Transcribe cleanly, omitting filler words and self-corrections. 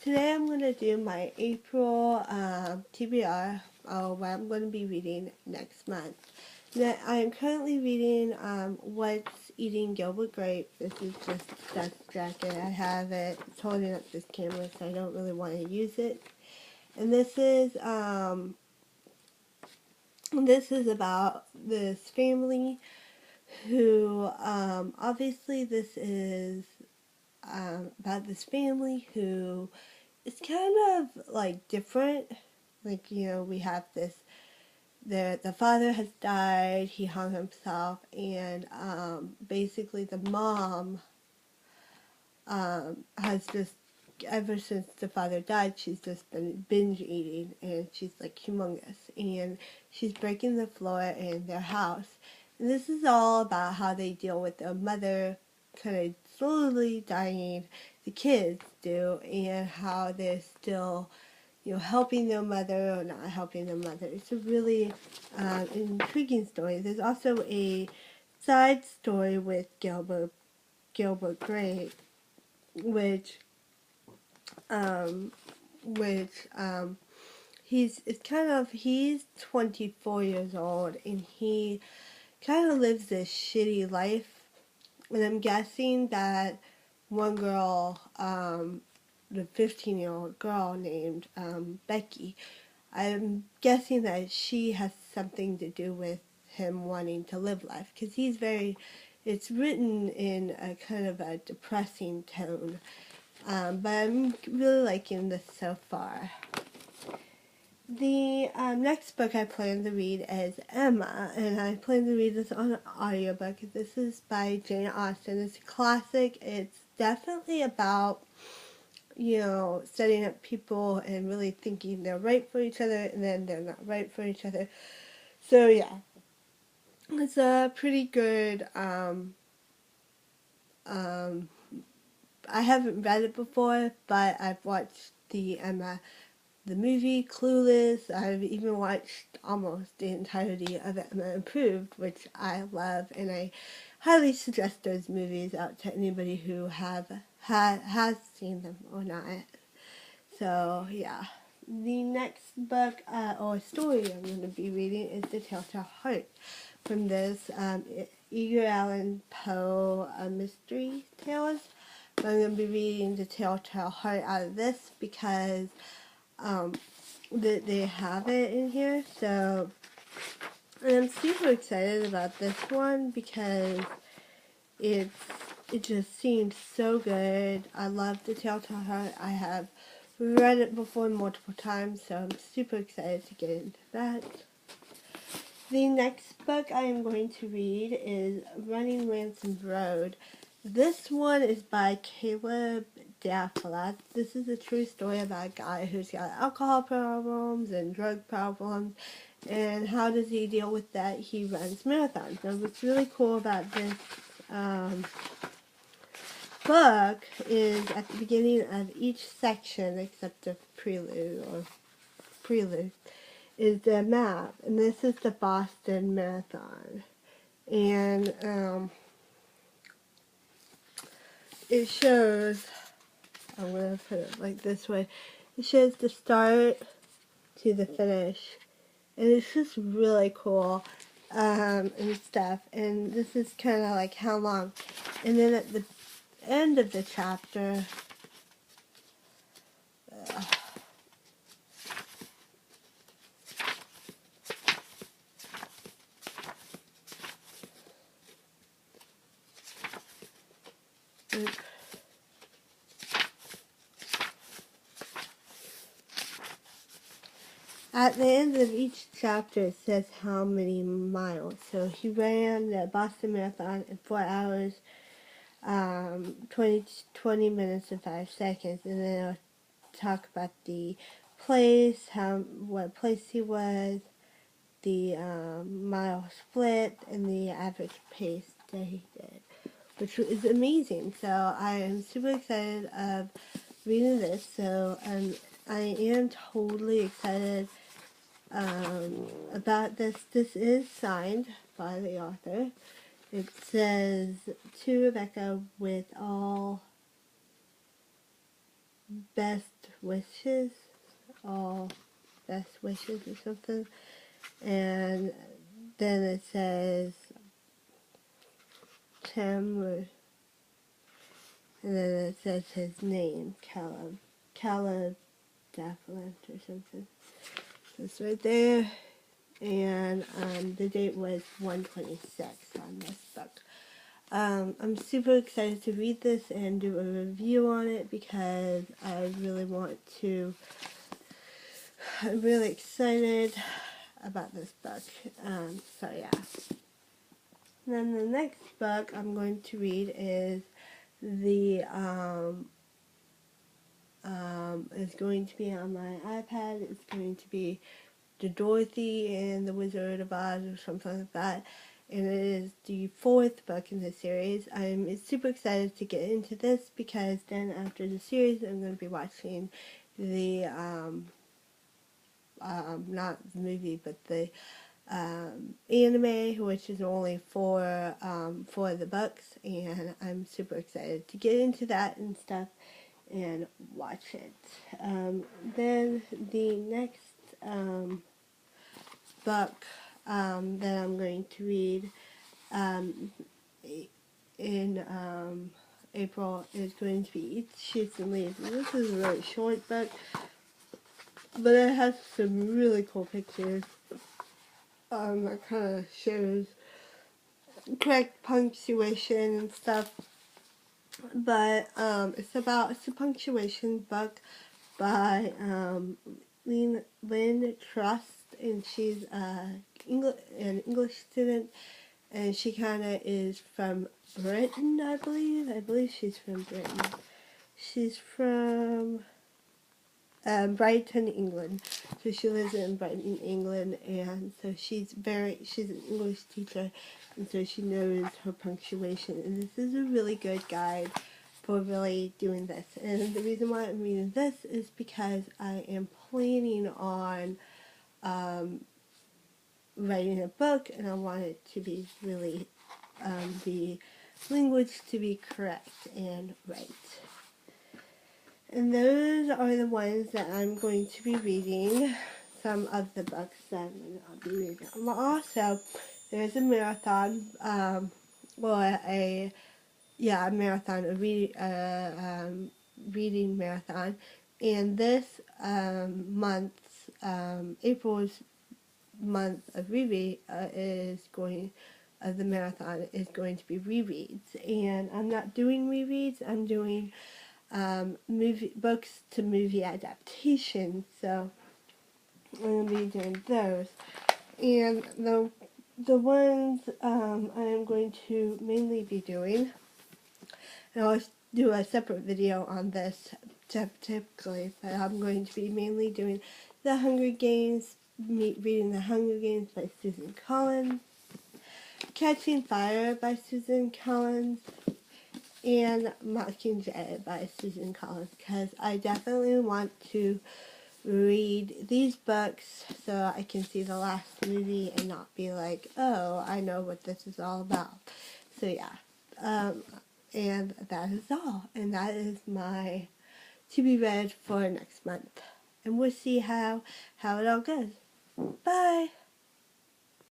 today I'm going to do my April TBR, what I'm going to be reading next month. Now, I am currently reading What's Eating Gilbert Grape. This is just dust jacket. I have it. It's holding up this camera, so I don't really want to use it. And this is about this family who, obviously this is about this family who is kind of like different. Like, we have this, the father has died, he hung himself, and basically the mom has just, ever since the father died, she's just been binge eating, and she's like humongous, and she's breaking the floor in their house. And this is all about how they deal with their mother kind of slowly dying, the kids do, and how they're still, helping their mother or not helping their mother. It's a really intriguing story. There's also a side story with Gilbert Grape, which he's 24 years old, and he kind of lives this shitty life. And I'm guessing that one girl, the 15-year-old girl named Becky, I'm guessing that she has something to do with him wanting to live life, because it's written in a kind of a depressing tone, but I'm really liking this so far. The next book I plan to read is Emma, and I plan to read this on an audiobook. This is by Jane Austen. It's a classic. It's definitely about, setting up people and really thinking they're right for each other, and then they're not right for each other. So yeah, it's a pretty good, I haven't read it before, but I've watched the movie Clueless. I've even watched almost the entirety of Emma Improved, which I love, and I highly suggest those movies out to anybody who has seen them or not. So yeah, the next book or story I'm going to be reading is The Telltale Heart, from this Edgar Allan Poe mystery tales. But I'm going to be reading The Telltale Heart out of this because they have it in here. So, and I'm super excited about this one because it just seems so good. I love The Telltale Heart. I have read it before multiple times, so I'm super excited to get into that. The next book I am going to read is Running Ransom Road. This one is by Caleb Daffala. This is a true story about a guy who's got alcohol problems and drug problems, and how does he deal with that? He runs marathons. Now, what's really cool about this book is at the beginning of each section, except the prelude, is the map, and this is the Boston Marathon. And it shows, I'm going to put it like this way, it shows the start to the finish, and it's just really cool and stuff. And this is kind of like how long, and then at the end of the chapter, at the end of each chapter, it says how many miles. So he ran the Boston Marathon in 4 hours, 20 minutes and 5 seconds. And then I'll talk about the place, what place he was, the mile split, and the average pace that he did, which is amazing. So I am super excited of reading this. So I am totally excited about this. This is signed by the author. It says, to Rebecca, with all best wishes, all best wishes or something. And then it says Tim, and then it says his name, Caleb Dafflant or something. That's right there. And the date was 1/26 on this book. I'm super excited to read this and do a review on it because I'm really excited about this book. So yeah. And then the next book I'm going to read is is going to be on my iPad. It's going to be The Dorothy and the Wizard of Oz or something like that. And it is the 4th book in the series. I'm super excited to get into this because then after the series I'm going to be watching the, not the movie, but the anime, which is only four of the books, and I'm super excited to get into that and stuff and watch it. Then the next book that I'm going to read in April is going to be Eat, Shoots, and Leaves. And this is a really short book, but it has some really cool pictures that kind of shows correct punctuation and stuff. But it's a punctuation book by Lynn Trust, and she's an English student, and she kind of is from Britain, I believe. I believe she's from Britain. She's from Brighton, England. So she lives in Brighton, England, and so she's an English teacher, and so she knows her punctuation. And this is a really good guide for really doing this. And the reason why I'm reading this is because I am planning on writing a book, and I want it to be really the language to be correct and right. And those are the ones that I'm going to be reading, some of the books that I'll be reading. Also, there's a marathon, a marathon, reading marathon. And this month's, April's month of reread the marathon is going to be rereads. And I'm not doing rereads, I'm doing books to movie adaptations, so I'm going to be doing those. And the ones I am going to mainly be doing, and I'll do a separate video on this typically, but I'm going to be mainly doing The Hunger Games, reading The Hunger Games by Susan Collins, Catching Fire by Susan Collins, and Mockingjay by Susan Collins, because I definitely want to read these books so I can see the last movie and not be like, oh, I know what this is all about. So yeah, and that is all, and that is my to be read for next month, and we'll see how it all goes. Bye!